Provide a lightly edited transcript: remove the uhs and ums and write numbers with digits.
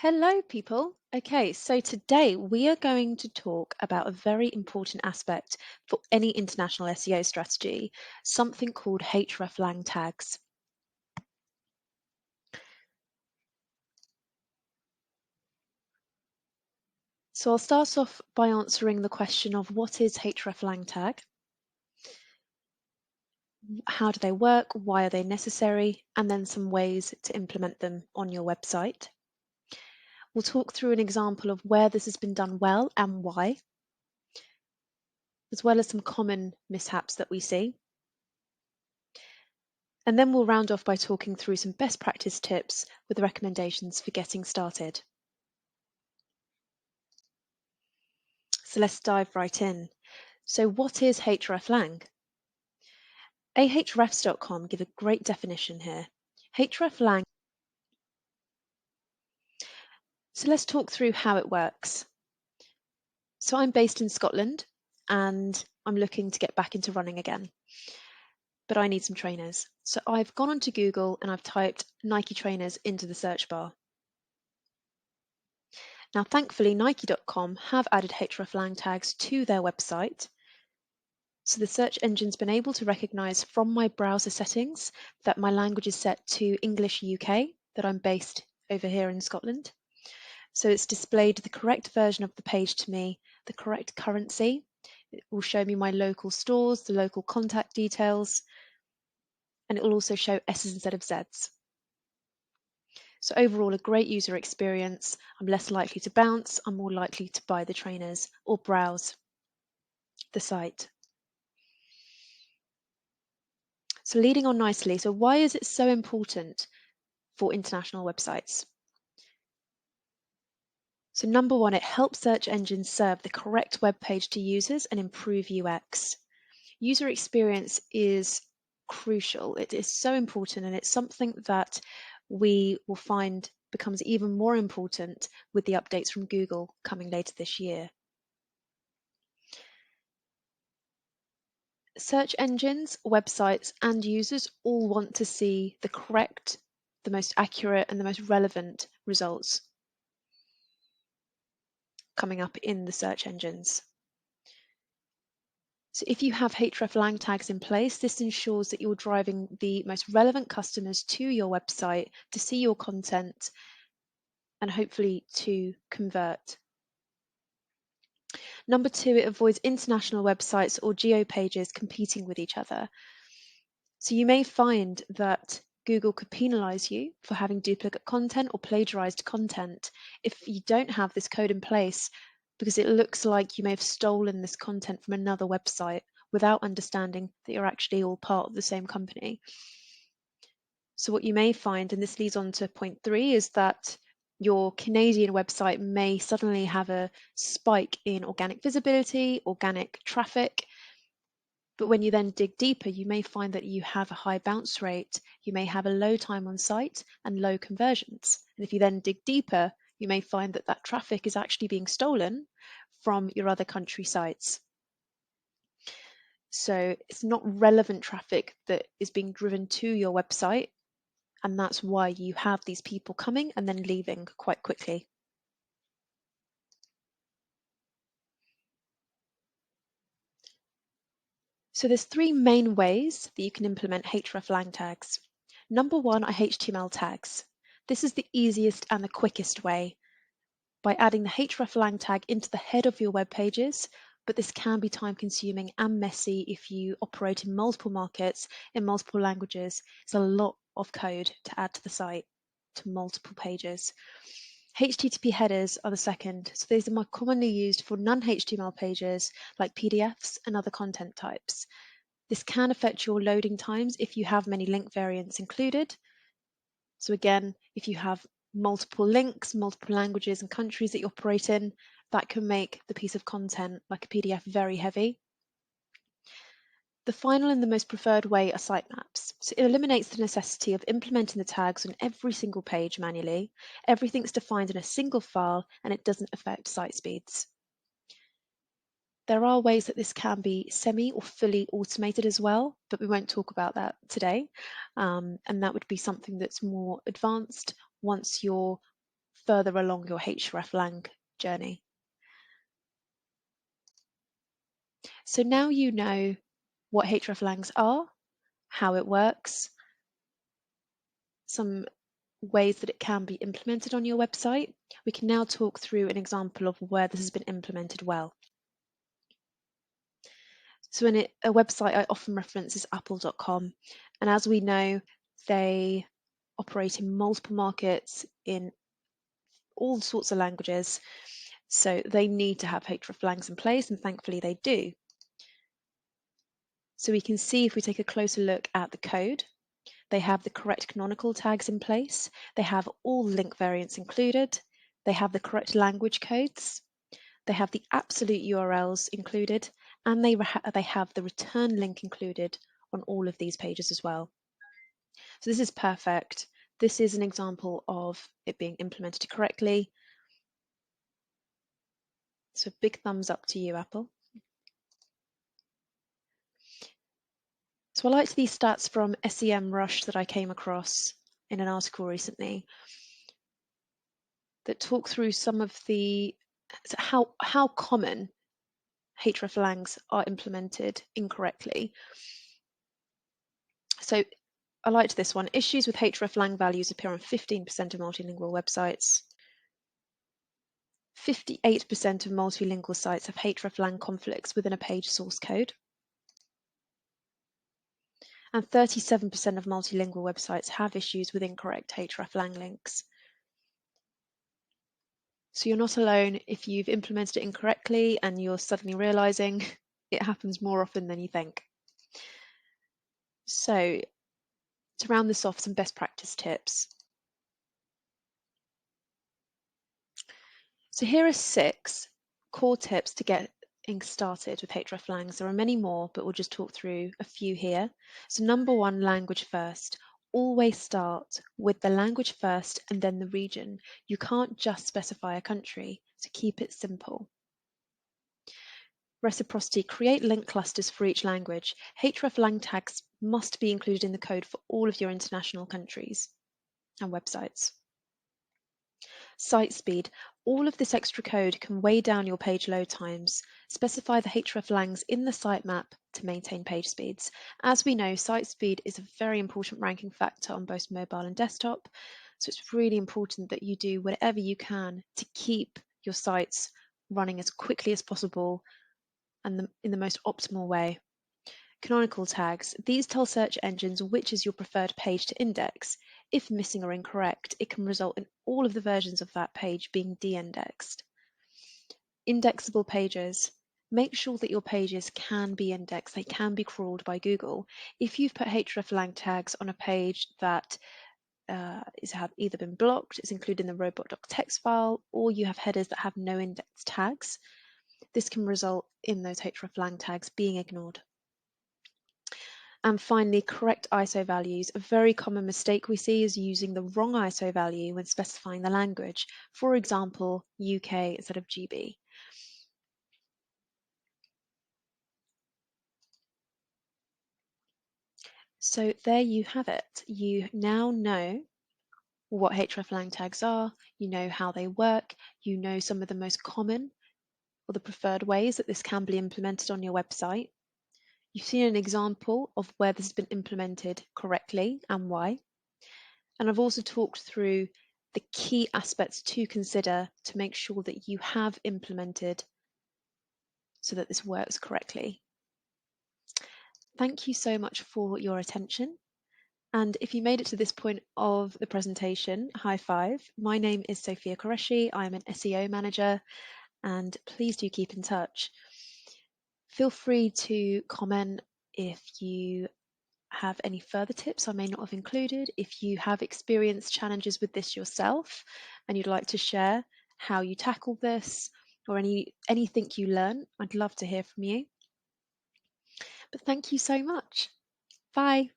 Hello, people. Okay, so today we are going to talk about a very important aspect for any international SEO strategy, something called hreflang tags. So I'll start off by answering the question of what is hreflang tag, how do they work, why are they necessary, and then some ways to implement them on your website. We'll talk through an example of where this has been done well and why, as well as some common mishaps that we see. And then we'll round off by talking through some best practice tips with recommendations for getting started. So let's dive right in. So what is hreflang? ahrefs.com give a great definition here. hreflang. So let's talk through how it works. So I'm based in Scotland and I'm looking to get back into running again, but I need some trainers. So I've gone onto Google and I've typed Nike trainers into the search bar. Now, thankfully, Nike.com have added hreflang tags to their website. So the search engine's been able to recognize from my browser settings that my language is set to English UK, that I'm based over here in Scotland. So it's displayed the correct version of the page to me, the correct currency. It will show me my local stores, the local contact details, and it will also show S's instead of Z's. So overall, a great user experience. I'm less likely to bounce. I'm more likely to buy the trainers or browse the site. So leading on nicely, so why is it so important for international websites? So number one, it helps search engines serve the correct web page to users and improve UX. User experience is crucial. It is so important, and it's something that we will find becomes even more important with the updates from Google coming later this year. Search engines, websites, and users all want to see the correct, the most accurate, and the most relevant results coming up in the search engines. So if you have hreflang tags in place, this ensures that you're driving the most relevant customers to your website to see your content and hopefully to convert. Number two, it avoids international websites or geo pages competing with each other. So you may find that Google could penalize you for having duplicate content or plagiarized content if you don't have this code in place, because it looks like you may have stolen this content from another website without understanding that you're actually all part of the same company. So what you may find, and this leads on to point three, is that your Canadian website may suddenly have a spike in organic visibility, organic traffic. But when you then dig deeper, you may find that you have a high bounce rate, you may have a low time on site and low conversions. And if you then dig deeper, you may find that that traffic is actually being stolen from your other country sites. So it's not relevant traffic that is being driven to your website, and that's why you have these people coming and then leaving quite quickly. So there's three main ways that you can implement hreflang tags. Number one are HTML tags. This is the easiest and the quickest way by adding the hreflang tag into the head of your web pages, but this can be time consuming and messy if you operate in multiple markets, in multiple languages. It's a lot of code to add to the site, to multiple pages. HTTP headers are the second, so these are more commonly used for non-HTML pages like PDFs and other content types. This can affect your loading times if you have many link variants included. So again, if you have multiple links, multiple languages and countries that you operate in, that can make the piece of content like a PDF very heavy. The final and the most preferred way are sitemaps. So it eliminates the necessity of implementing the tags on every single page manually. Everything's defined in a single file and it doesn't affect site speeds. There are ways that this can be semi or fully automated as well, but we won't talk about that today. And that would be something that's more advanced once you're further along your HREFlang journey. So now you know what HREFlangs are, how it works, some ways that it can be implemented on your website. We can now talk through an example of where this has been implemented well. So in a website I often reference is apple.com, and as we know, they operate in multiple markets in all sorts of languages, so they need to have HREFlangs in place, and thankfully they do. So we can see if we take a closer look at the code, they have the correct canonical tags in place, they have all link variants included, they have the correct language codes, they have the absolute URLs included, and they have the return link included on all of these pages as well. So this is perfect. This is an example of it being implemented correctly. So big thumbs up to you, Apple. So I liked these stats from SEMrush that I came across in an article recently that talk through some of the how common HREFlangs are implemented incorrectly. So I liked this one. Issues with HREFlang values appear on 15% of multilingual websites. 58% of multilingual sites have HREFlang conflicts within a page source code. And 37% of multilingual websites have issues with incorrect HREFlang links. So you're not alone if you've implemented it incorrectly and you're suddenly realizing it happens more often than you think. So to round this off, some best practice tips. So here are 6 core tips to getting started with HREFlangs. There are many more, but we'll just talk through a few here. So number 1, language first. Always start with the language first and then the region. You can't just specify a country, so keep it simple. Reciprocity, create link clusters for each language. HREFlang tags must be included in the code for all of your international countries and websites. Site speed. All of this extra code can weigh down your page load times. Specify the HREFlangs in the sitemap to maintain page speeds. As we know, site speed is a very important ranking factor on both mobile and desktop, so it's really important that you do whatever you can to keep your sites running as quickly as possible and in the most optimal way. Canonical tags. These tell search engines which is your preferred page to index. If missing or incorrect, it can result in all of the versions of that page being de-indexed. Indexable pages. Make sure that your pages can be indexed. They can be crawled by Google. If you've put hreflang tags on a page that have either been blocked, it's included in the robot.txt file, or you have headers that have no index tags, this can result in those hreflang tags being ignored. And finally, correct ISO values. A very common mistake we see is using the wrong ISO value when specifying the language. For example, UK instead of GB. So there you have it. You now know what hreflang tags are, you know how they work, you know some of the most common or the preferred ways that this can be implemented on your website. You've seen an example of where this has been implemented correctly and why. And I've also talked through the key aspects to consider to make sure that you have implemented so that this works correctly. Thank you so much for your attention. And if you made it to this point of the presentation, high five. My name is Sofia Qureshi. I'm an SEO manager, and please do keep in touch. Feel free to comment if you have any further tips I may not have included. If you have experienced challenges with this yourself and you'd like to share how you tackle this or anything you learn, I'd love to hear from you. But thank you so much. Bye.